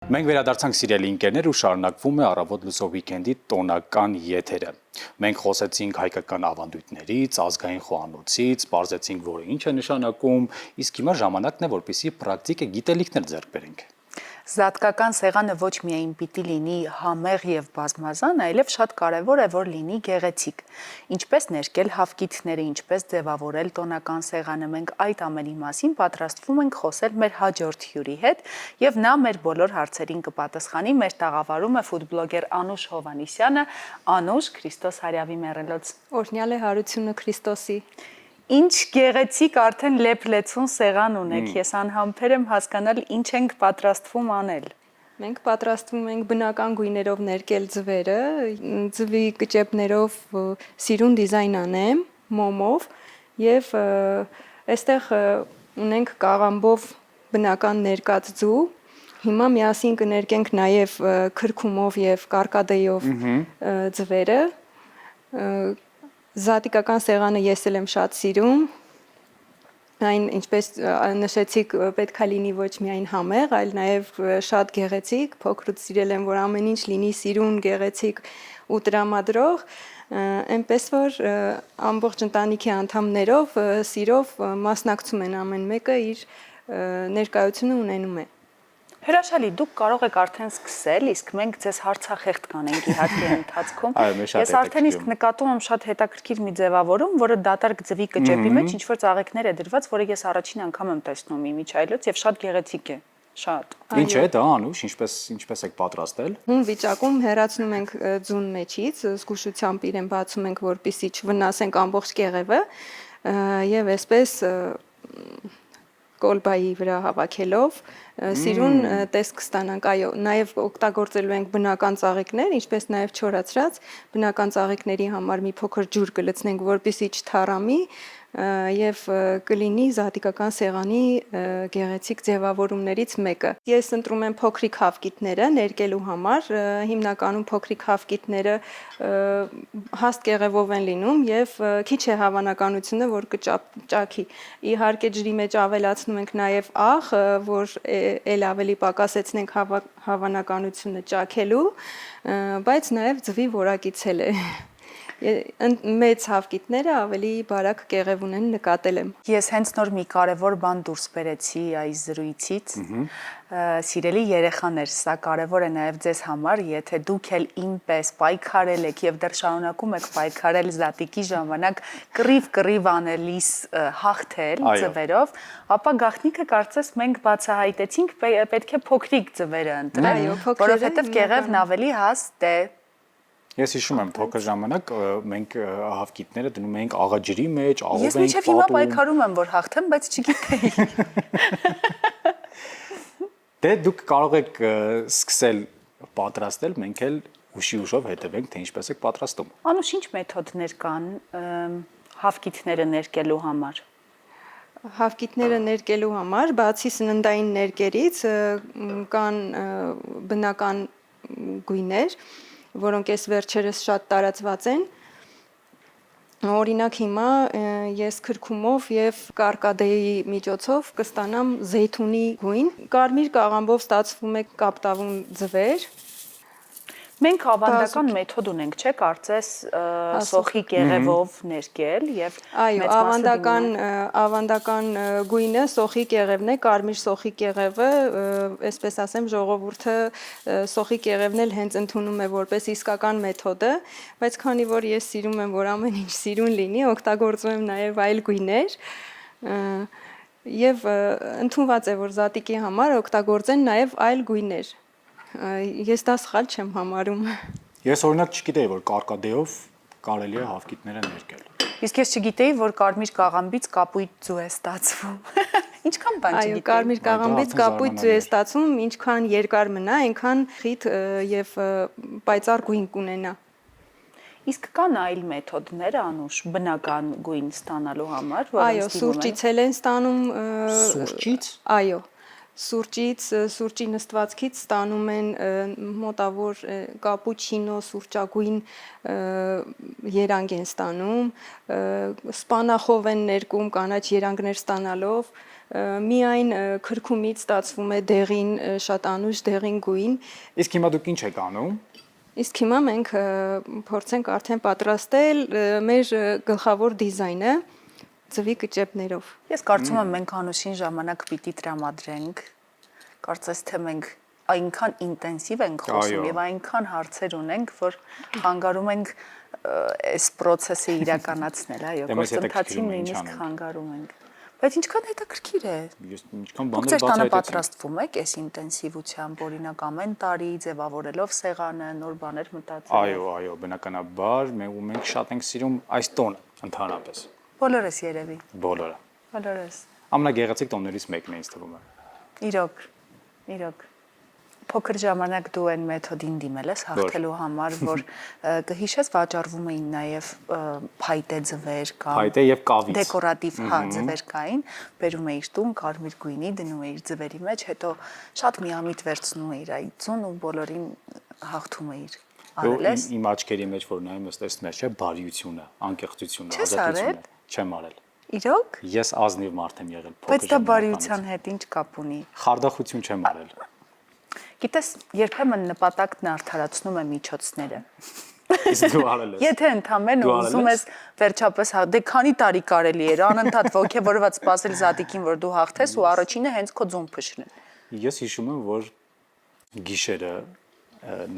Մենք վերադարձանք սիրելի ընկերներ ու շարունակվում է առավոտ լուսով վիկենդի տոնական եթերը։ Մենք խոսեցինք հայկական ավանդույթներից, ազգային խոհանոցից, պարզեցինք, որը ինչ է նշանակում, իսկ հիմա ժամանակն է, որպեսզի պրակտիկ գիտելիքներ ձեռք բերենք։ Զատկական սեղանը ոչ միայն պիտի լինի համեղ եւ բազմազան, այլև շատ կարեւոր է, որ լինի գեղեցիկ։ Ինչպես ներկել հավկիթները, ինչպես ձևավորել տոնական սեղանը, մենք այդ ամենի մասին պատրաստվում ենք խոսել մեր հաջորդ հյուրի հետ, եւ նա մեր բոլոր հարցերին կպատասխանի։ Մեր տաղավարում է ֆուդբլոգեր Անուշ Հովհաննիսյանը։ Անուշ, Քրիստոս հարյավի մեռելոց։ Օրհնյալ է հարությունը Քրիստոսի։ Ինչ գեղեցիկ արդեն լեփլեցուն սեղան ունեք, ես անհամբեր եմ հասկանալ ինչ ենք պատրաստվում անել։ Մենք պատրաստվում ենք բնական գույներով ներկել ձվերը, ձվի կճեպներով սիրուն դիզայն անեմ, մոմով եւ այստեղ ունենք կաղամբով բնական ներկած ձու։ Հիմա միասին կներկենք նաեւ քրքումով եւ կարկադեյով ձվերը։ Զատիկական սեղանը ես էլ եմ շատ սիրում, այն ինչպես նշեցիք պետք է լինի ոչ միայն համեղ, այլ նաև շատ գեղեցիկ, փոքրուց սիրել եմ, որ ամեն ինչ լինի սիրուն, գեղեցիկ ու տրամադրող, այնպես որ ամբողջ ընտանիքի անդամներով սիրով մասնակցում են ամեն մեկը իր ներկայությունը ունենում է։ Հրաշալի, դուք կարող եք արդեն սկսել, իսկ մենք ձեզ հարցախեղդ կանենք իհարկե ընթացքում։ Ես արդեն իսկ նկատում եմ շատ հետաքրքիր մի ձևավորում, որը դատարկ ձվի կճեպի մեջ ինչ որ ծաղիկներ է դրված, որը ես առաջին անգամ եմ տեսնում իմիջայլոց եւ շատ գեղեցիկ է։ Շատ։ Ինչ է դա, Անուշ, ինչպես եք պատրաստել։ Հում վիճակում հեռացնում ենք ձուն մեջից, զգուշությամբ իրեն բացում ենք, որպեսզի չվնասենք ամբողջ կեղևը եւ այսպես կոլբայի վրա հավաքելով սիրուն տեսք կստանանք, այո, նաև օգտագործելու ենք բնական ծաղիկներ, ինչպես նաև չորացրած բնական ծաղիկների համար մի փոքր ջուր կլցնենք, որպեսզի չթառամի եւ կլինի զատիկական սեղանի գեղեցիկ ձևավորումներից մեկը։ Ես ընտրում եմ փոքրիկ հավկիթները ներկելու համար, հիմնականում փոքրիկ հավկիթները հաստ կեղևով են լինում եւ քիչ է հավանականությունը, որ կճաքի։ Իհարկե ջրի մեջ ավելացնում ենք նաև աղ, որ էլ ավելի պակասեցնենք հավանականությունը ճաքելու, բայց նաև ձվի որակից էլ է։ Մեծ հավկիթները ավելի բարակ կեղև ունեն նկատել եմ։ Ես հենց նոր մի կարևոր բան դուրս բերեցի այս զրույցից։ Սիրելի երեխաներ, սա կարևոր է նաև ձեզ համար, եթե դուք էլ ինպես պայքարել եք եւ դեռ շարունակում եք պայքարել զատիկի ժամանակ կռիվ անելիս հաղթել ձվերով, ապա գաղտնիքը կարծես մենք բացահայտեցինք, պետք է փոքրիկ ձվերը ընտրել, որովհետեւ կեղևն ավելի հաստ է։ Ես հիշում եմ փոքր ժամանակ մենք հավկիթները դնում էինք աղաջրի մեջ, աղով էինք պատում։ Ես մինչև հիմա պայքարում եմ, որ հաղթեմ, բայց չգիտեի։ Դե դուք կարող եք սկսել պատրաստել, մենք էլ ուշով հետևենք, թե ինչպես եք պատրաստում։ Անուշ, ինչ մեթոդներ կան հավկիթները ներկելու համար։ Հավկիթները ներկելու համար, բացի սննդային ներկերից, կան բնական գույներ, որոնք այս վերջերս շատ տարածված են։ Օրինակ հիմա ես քրքումով եւ կարկադեի միջոցով կստանամ զեյթունի գույն։ Կարմիր կաղամբով ստացվում է կապտավուն ձվեր։ Մենք ավանդական մեթոդ ունենք, չէ՞, կարծես սոխի կեղևով ներկել եւ այո, ավանդական գույնը սոխի կեղևն է, կարմիր սոխի կեղևը, այսպես ասեմ, ժողովուրդը սոխի կեղևն էլ հենց ընդունում է որպես իսկական մեթոդը, բայց քանի որ ես սիրում եմ, որ ամեն ինչ սիրուն լինի, օգտագործում եմ նաեւ այլ գույներ եւ ընդունված է, որ զատիկի համար օգտագործեն նաեւ այլ գույներ։ Ես դա սխալ չեմ համարում։ Ես օրինակ չգիտեի, որ կարկադեով կարելի է հավկիթները ներկել։ Իսկ ես չգիտեի, որ կարմիր կաղամբից կապույտ ձու է ստացվում։ Ինչքան բան չգիտեի։ Այո, կարմիր կաղամբից կապույտ ձու է ստացվում, ինչքան երկար մնա, այնքան խիտ եւ պայծառ գույն կունենա։ Իսկ կան այլ մեթոդներ, Անուշ, բնական գույն ստանալու համար, այո, սուրճից էլ են ստանում։ Սուրճից։ Այո։ Սուրճի նստվածքից ստանում են մոտավոր կապուչինո, սուրճագույն երանգ են ստանում, սպանախով են ներկում կանաչ երանգներ ստանալով, միայն քրքումից ստացվում է դեղին շատ անուշ դեղին գույն։ Իսկ հիմա դուք ինչ եք անում։ Իսկ հիմա մենք փորձենք արդեն պատրաստել մեր գլխավոր դիզայնը ձվի կճեպներով։ Ես կարծում եմ մենք Անուշին ժամանակ պիտի տրամադրենք։ Կարծես թե մենք այնքան ինտենսիվ ենք խոսում եւ այնքան հարցեր ունենք, որ խանգարում ենք այս process-ը իրականացնել, այո, գործընթացին նույնիսկ խանգարում ենք։ Բայց ինչքան հետաքրքիր է։ Ես ինչքան բաներ Դուք բացահայտեցի։ պատրաստվում եք այս ինտենսիվությամբ, օրինակ ամեն տարի ձևավորելով սեղանը, նոր բաներ մտածելով։ Այո, բնականաբար մենք շատ ենք սիրում այս տոնը ընդհանրապես։ Բոլորս երևի։ Բոլորը։ Բոլորս։ Ամենագեղեցիկ տոներից մեկն է ինձ թվում է։ Իրոք։ Փոքր ժամանակ դու այն մեթոդին դիմել ես հաղթելու համար, որ կհիշես վաճառվում էին նաև փայտե ձվեր կամ Փայտե եւ կավից։ Դեկորատիվ ձվեր կային, բերում էիր տուն, կարմիր գույնի դնում էիր ձվերի մեջ, հետո շատ միամիտ վերցնում էիր այծուն ու բոլորին հաղթում էիր։ Արել ես։ Իմ աչքերի մեջ որ նայում ես տեսնում ես, չէ՞, բարիությունը, անկեղծությունը, Չես արել։ Չեմ արել։ Իրոք։ Ես ազնիվ մարդ եմ եղել փոքր Բայց դա բարիության հետ ինչ կապ ունի։ Խարդախություն չեմ արել։ Գիտես, երբեմն նպատակն արդարացնում է միջոցները։ Իսկ դու արել ես։ Եթե ընդամենը ուզում ես վերջապես դե քանի տարի կարելի էր անընդհատ ոգևորված սпасել զատիկին, որ դու հաղթես ու առաջինը հենց քո ձուն փշրեն։ Ես հիշում եմ, որ գիշերը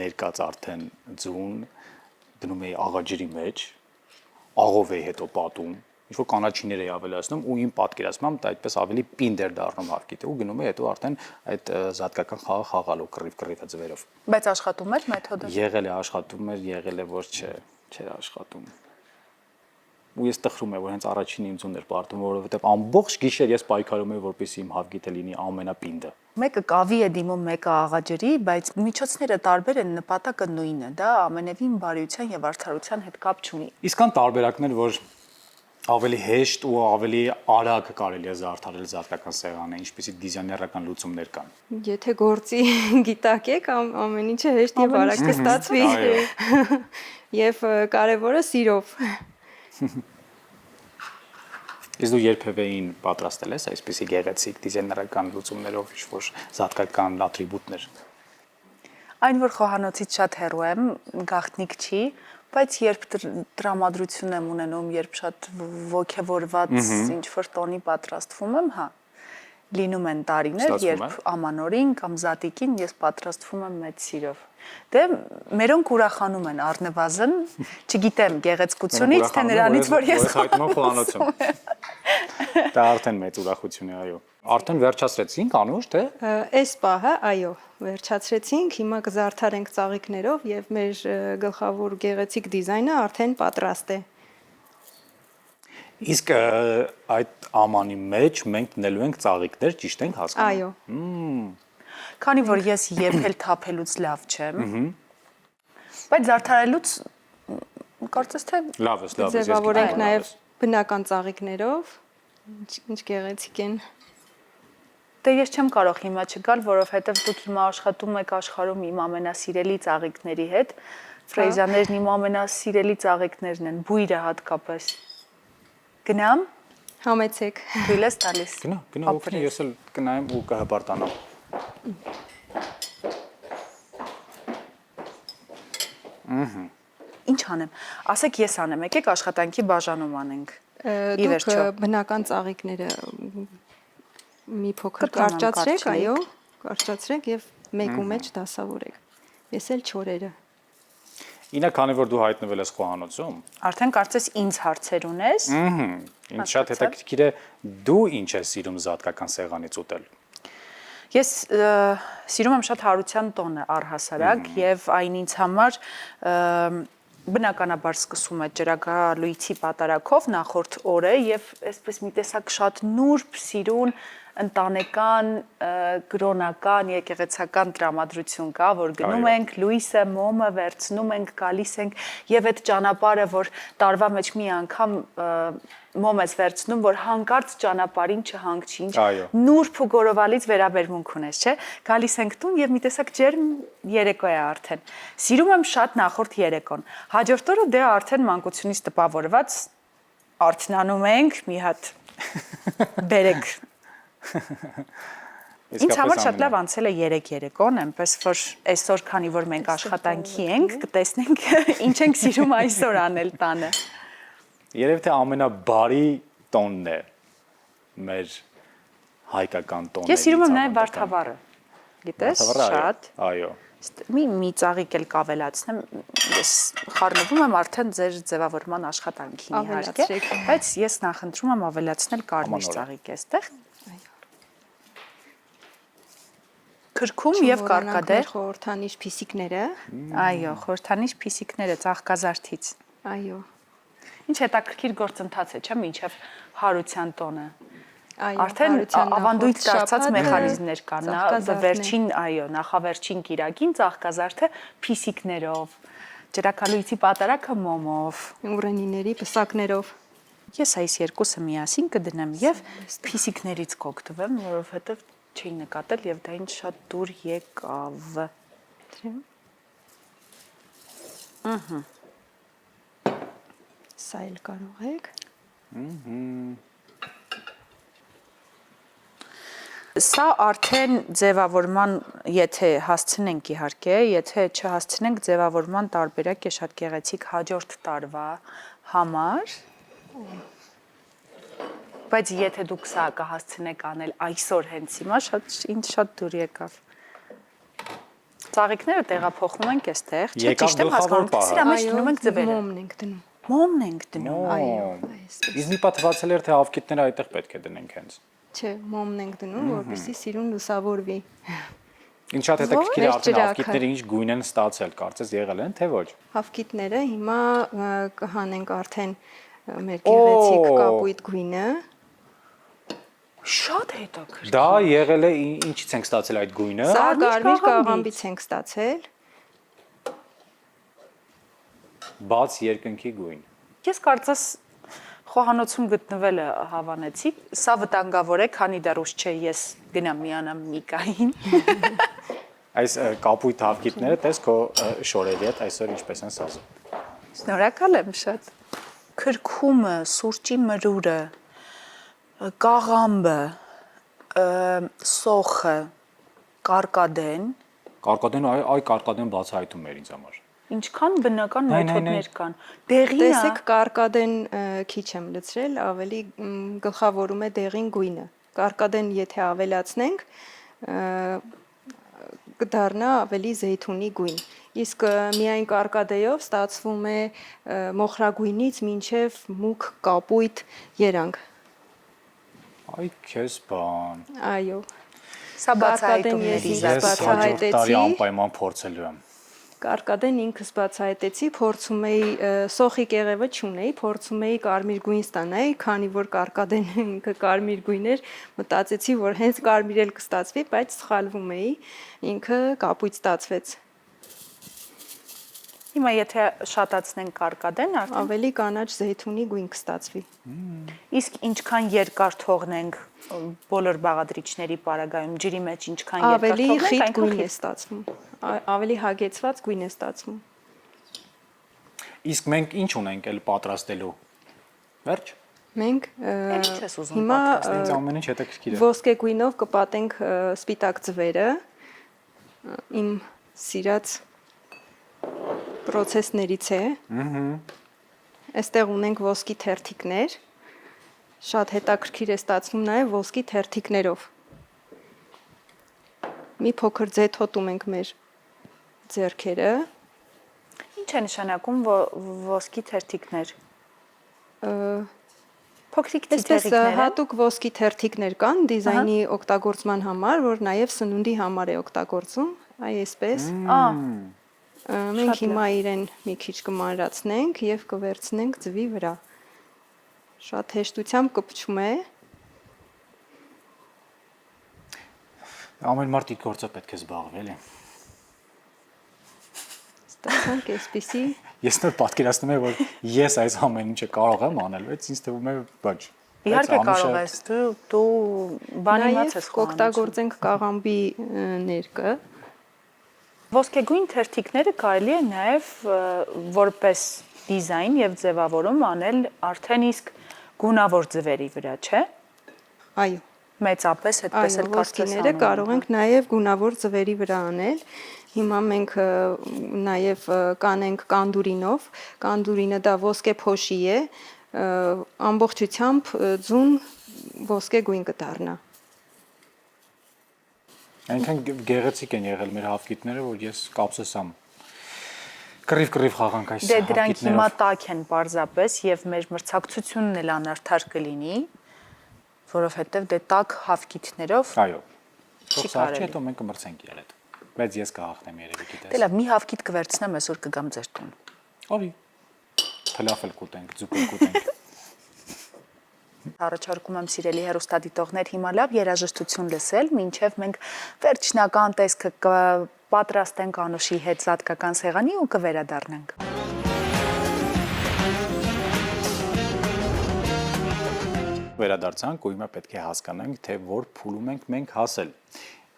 ներկած արդեն ձուն դնում էի աղաջրի մեջ, աղով էի հետո պատում, ինչ որ կանաչիներ էի ավելացնում ու իմ պատկերացմամբ դա այդպես ավելի պինդ էր դառնում հարկիտը ու գնում էի հետո արդեն այդ զատկական խաղը խաղալու կռիվ ձվերով։ Բայց աշխատում էր մեթոդը։ Եղել է աշխատում էր, եղել է որ չէր աշխատում։ Ու ես տխրում եմ, որ հենց առաջին իմ ձունն էր պարտում, որովհետև ամբողջ գիշեր ես պայքարում էի, որպեսզի իմ հավգիթը լինի ամենապինդը։ Մեկը կավի է դիմում, մեկը աղաջրի, բայց միջոցները տարբեր են, նպատակը նույնն է, դա ամենևին բարիության եւ արդարության հետ կապ չունի։ Իսկ կան տարբերակներ, որ ավելի հեշտ ու ավելի արագ կարելի է զարդարել զատկական սեղանը, ինչպիսի դիզայներական լուծումներ կան։ Եթե գործի գիտակ եք, ամեն ինչը հեշտ եւ արագ կստացվի։ Եվ կարևորը սիրով։ Իսկ դու երբևէ պատրաստել ես այսպիսի գեղեցիկ դիզայներական լուծումներով ինչ-որ զատկական ատրիբուտներ։ Այն որ խոհանոցից շատ հեռու եմ, գաղտնիք չի, բայց երբ տրամադրություն եմ ունենում, երբ շատ ոգևորված ինչ-որ տոնի պատրաստվում եմ, հա, լինում են տարիներ, երբ ամանորին կամ զատիկին ես պատրաստվում եմ մեծ սիրով։ Դե մերոնք ուրախանում են առնվազն, չգիտեմ գեղեցկությունից, թե նրանից, որ ես հայտնում եմ խոհանոցում։ Դա արդեն մեծ ուրախություն է, այո։ Արդեն վերջացրեցինք Անուշ, թե։ Այս պահը, այո, վերջացրեցինք, հիմա կզարդարենք ծաղիկներով եւ մեր գլխավոր գեղեցիկ դիզայնը արդեն պատրաստ է։ Իսկ այդ ամանի մեջ մենք դնելու ենք ծաղիկներ, ճիշտ ենք հասկանում։ Այո։ Քանի որ ես եփել թափելուց լավ չեմ, բայց զարդարելուց կարծես թե Լավ է։ Ձևավորենք նաեւ բնական ծաղիկներով, ինչ գեղեցիկ են։ Դե ես չեմ կարող հիմա չգալ, որովհետև դուք հիմա աշխատում եք աշխարհում իմ ամենասիրելի ծաղիկների հետ։ Ֆրեյզաներն իմ ամենասիրելի ծաղիկներն են, բույրը հատկապես։ Գնամ։ Համեցեք։ Թույլ ես տալիս։ Գնա, օգնի, ես էլ կնայեմ ու կհպարտանամ։ Ինչ անեմ։ Ասեք ես անեմ, եկեք աշխատանքի բաժանում անենք։ Դուք բնական ծաղիկները մի փոքր կարճացրեք, այո, կարճացրեք եւ մեկու մեջ դասավորեք։ Ես էլ չորերը։ Ինա քանի որ դու հայտնվել ես խոհանոցում, Արդեն կարծես ինձ հարցեր ունես։ Ինձ շատ հետաքրքիր է դու ինչ ես սիրում զատկական սեղանից ուտել։ Ես սիրում եմ շատ հարության տոնը առհասարակ եւ այն ինձ համար բնականաբար սկսում է ջրագալույցի պատարակով նախորդ օրը եւ այսպես մի տեսակ շատ նուրբ, սիրուն, ընտանեկան, գրոնական, եկեղեցական տրամադրություն կա, որ գնում ենք, լույսը, մոմը վերցնում ենք, գալիս ենք եւ այդ ճանապարհը, որ տարվա մեջ մի անգամ մոմ ես վերցնում, որ հանկարծ ճանապարհին չհանգչի, ինչ նուրբ ու գորովալից վերաբերմունք ունես, չէ՞։ Գալիս ենք տուն եւ մի տեսակ ջերմ երեկո է արդեն։ Սիրում եմ շատ նախորդ երեկոն։ Հաջորդ օրը դե արդեն մանկությունից տպավորված արթնանում ենք, մի հատ բերեք Ինձ համար շատ լավ անցել է 3 երեկոն, այնպես որ այսօր, քանի որ մենք աշխատանքի ենք, կտեսնենք ինչ ենք սիրում այսօր անել տանը։ Երևի թե ամենաբարի տոնն է մեր հայկական տոններից։ Ես սիրում եմ նաև վարդավառը։ Գիտես, շատ։ Այո։ Մի ծաղիկ էլ կավելացնեմ, ես խառնվում եմ արդեն ձեր ձևավորման աշխատանքին իհարկե, բայց ես նախընտրում եմ ավելացնել կարմիր ծաղիկ այստեղ։ Քրքում եւ կարկադեր խորհրդանիշ փիսիկները։ Այո, խորհրդանիշ փիսիկները ծաղկազարդից։ Այո։ Ինչ հետաքրքիր գործընթաց է, չէ՞, մինչև հարության տոնը։ Այո, Արդեն ավանդույթ դարձած մեխանիզմներ կան, վերջին, այո, նախավերջին կիրակին ծաղկազարդը փիսիկներով, ջրակալույցի պատարակը մոմով, ուրենիների պսակներով։ Ես այս երկուսը միասին կդնեմ եւ փիսիկներից կօգտվեմ, որովհետեւ չի նկատել եւ դա ինձ շատ դուր եկավ։ Ահա։ Սա էլ կարող եք։ Սա արդեն ձևավորման, եթե հասցնենք իհարկե, եթե չհասցնենք ձևավորման տարբերակ է շատ գեղեցիկ հաջորդ տարվա համար։ Բայց եթե դուք սա կհասցնեք անել այսօր հենց հիմա, ինձ շատ դուր եկավ։ Ծաղիկները տեղափոխում ենք այստեղ, չէ՞ ճիշտ եմ հասկանում, թե սրա մեջ դնում ենք ձվերը։ Մոմն ենք դնում։ Մոմն ենք դնում։ Այո, Իսկ մի պատ թվացել էր թե ավկիտները այդտեղ պետք է դնենք հենց։ Չէ, մոմն ենք դնում, որպեսզի սիրուն լուսավորվի։ Ինչ շատ հետաքրքիր է արդեն ավկիտները ինչ գույն են ստացել, կարծես եղել են թե ոչ։ Ավկիտները հիմա կհանենք արդեն մեր գեղեցիկ կապույտ գույնը։ Շատ հետաքրքիր։ Դա եղել է ինչից ենք ստացել այդ գույնը։ Սա կարմիր կաղամբից ենք ստացել։ Բաց երկնքի գույն։ Ես կարծես խոհանոցում գտնվելը հավանեցի, սա վտանգավոր է, քանի դեռ ուշ չէ, ես գնամ միանամ Միկային։ Այս կապույտ հավկիտները տես քո շորերի հետ այսօր ինչպես են սազում։ Շնորհակալ եմ շատ։ Քրքումը, սուրճի մրուրը, կաղամբը, սոխը, կարկադեն։ Կարկադեն այ կարկադեն բացահայտում էր ինձ համար։ Ինչքան բնական մեթոդներ կան։ Դեղինը Տեսեք, կարկադեն քիչ եմ լցրել, ավելի գլխավորում է դեղին գույնը։ Կարկադեն եթե ավելացնենք, կդառնա ավելի զեյթունի գույն։ Իսկ միայն կարկադեյով ստացվում է մոխրագույնից մինչև մուգ կապույտ երանգ։ Այ քեզ բան։ Այո։ սա բացահայտումների Ես հաջորդ տարի անպայման փորձելու եմ։ Կարկադեն ինքս բացահայտեցի, փորձում էի սոխի կեղևը չունեի, փորձում էի կարմիր գույն ստանայի, քանի որ կարկադեն ինքը կարմիր գույն էր, մտածեցի, որ հենց կարմիր էլ կստացվի, բայց սխալվում էի, ինքը կապույտ ստացվեց։ Հիմա եթե շատացնենք կարկադեն, արդեն Ավելի կանաչ զեյթունի գույն կստացվի։ իսկ ինչքան երկար թողնենք բոլոր բաղադրիչների պարագայում ջրի մեջ ինչքան երկար Ավելի թողնենք, խիտ այնքան գույն է ստացվում։ Ավելի հագեցված գույն է ստացվում։ Իսկ մենք ինչ ունենք էլ պատրաստելու։ Վերջ։ Մենք ինչ ես ուզում հիմա Ինձ ամեն ինչ հետաքրքիր է։ ոսկե գույնով կպատենք սպիտակ ձվերը։ Իմ սիրած process-ներից է։ Այստեղ ունենք ոսկի թերթիկներ։ Շատ հետաքրքիր է ստացվում նաև ոսկի թերթիկներով։ Մի փոքր ձեթոտում ենք մեր ձեռքերը։ Ինչ է նշանակում ոսկի թերթիկներ։ Փոքրիկ Այստեղ թերթիկներ։ հատուկ ոսկի թերթիկներ կան դիզայնի օգտագործման համար, որ նաև սնունդի համար է օգտագործում, այսպես։ Մենք հիմա իրեն մի քիչ կմանրացնենք եւ կվերցնենք ձվի վրա։ Շատ հեշտությամբ կպչում է։ Ամեն մարդ իր գործը պետք է զբաղվի, էլի։ Ստացանք այսպեսի։ Ես նոր պատկերացնում եմ, որ ես այս ամեն ինչը կարող եմ անել, բայց ինձ թվում է ոչ։ Իհարկե կարող ես, դու բանիմաց ես խոհանոցում։ Կօգտագործենք կաղամբի ներկը։ Ոսկեգույն թերթիկները կարելի է նաև որպես դիզայն եւ ձևավորում անել արդեն իսկ գունավոր ձվերի վրա, չէ՞։ Այո։ մեծապես այդպես էլ ոսկիները կարող ենք նաև գունավոր ձվերի վրա անել։ Հիմա մենք նաև կանենք կանդուրինով, կանդուրինը դա ոսկե փոշի է, ամբողջությամբ ձուն ոսկե գույն կդառնա։ Այնքան գեղեցիկ են եղել մեր հավկիթները, որ ես կապսես ամ կռիվ խաղանք այս Դե դրանք հիմա տաք են պարզապես եւ մեր մրցակցությունն էլ անարդար կլինի, որովհետեւ դե տաք հավկիթներով Այո։ Թող սարճի հետո մենք կմրցենք իրար հետ։ Բայց ես կհաղթեմ երևի գիտես։ Դե լավ, մի հավկիթ կվերցնեմ, այսօր կգամ ձեր տուն։ Արի։ Թլաֆել կուտենք, ձուկել կուտենք։ Առաջարկում եմ սիրելի հեռուստադիտողներ հիմա լավ երաժշտություն լսել, մինչև մենք վերջնական տեսքը կպատրաստենք Անուշի հետ զատկական սեղանի ու կվերադառնանք։ Վերադարձանք ու հիմա պետք է հասկանանք, թե որ փուլում ենք մենք հասել։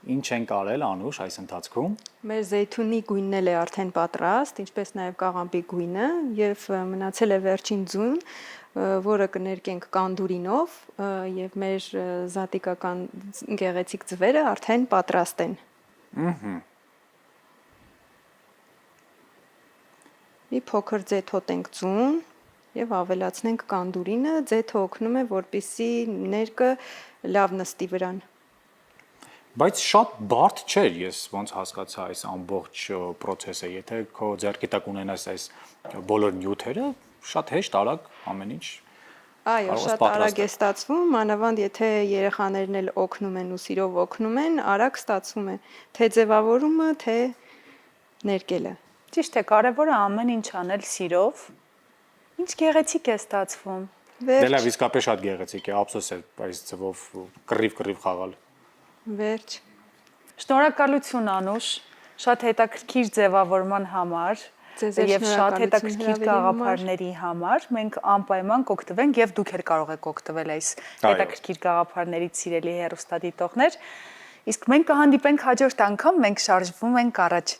Ինչ ենք արել Անուշ այս ընթացքում։ Մեր զեյթունի գույնն էլ է արդեն պատրաստ, ինչպես նաև կաղամբի գույնը եւ մնացել է վերջին ձուն, որը կներկենք կանդուրինով եւ մեր զատիկական գեղեցիկ ձվերը արդեն պատրաստ են։ Մի փոքր ձեթոտենք ձուն եւ ավելացնենք կանդուրինը, ձեթը օգնում է, որպեսզի ներկը լավ նստի վրան։ Բայց շատ բարդ չէր, ես ոնց հասկացա այս ամբողջ process-ը, եթե քո ձեռքի տակ ունենաս այս բոլոր նյութերը, շատ հեշտ արագ ամեն ինչ։ Այո, շատ արագ է ստացվում, մանավանդ եթե երեխաներն էլ օգնում են ու սիրով օգնում են, արագ ստացվում է, թե ձևավորումը, թե ներկելը։ Ճիշտ է, կարևորը ամեն ինչ անել սիրով։ Ինչ գեղեցիկ է ստացվում։ Դե լավ, իսկապես շատ գեղեցիկ է, ափսոս է այս ձվով կռիվ խաղալ։ Վերջ։ Շնորհակալություն Անուշ, շատ հետաքրքիր ձևավորման համար եւ շատ հետաքրքիր գաղափարների համար։ Մենք անպայման կօգտվենք եւ դուք էլ կարող եք օգտվել այս հետաքրքիր գաղափարներից, սիրելի հեռուստադիտողներ։ Իսկ մենք կհանդիպենք հաջորդ անգամ, մենք շարժվում ենք առաջ։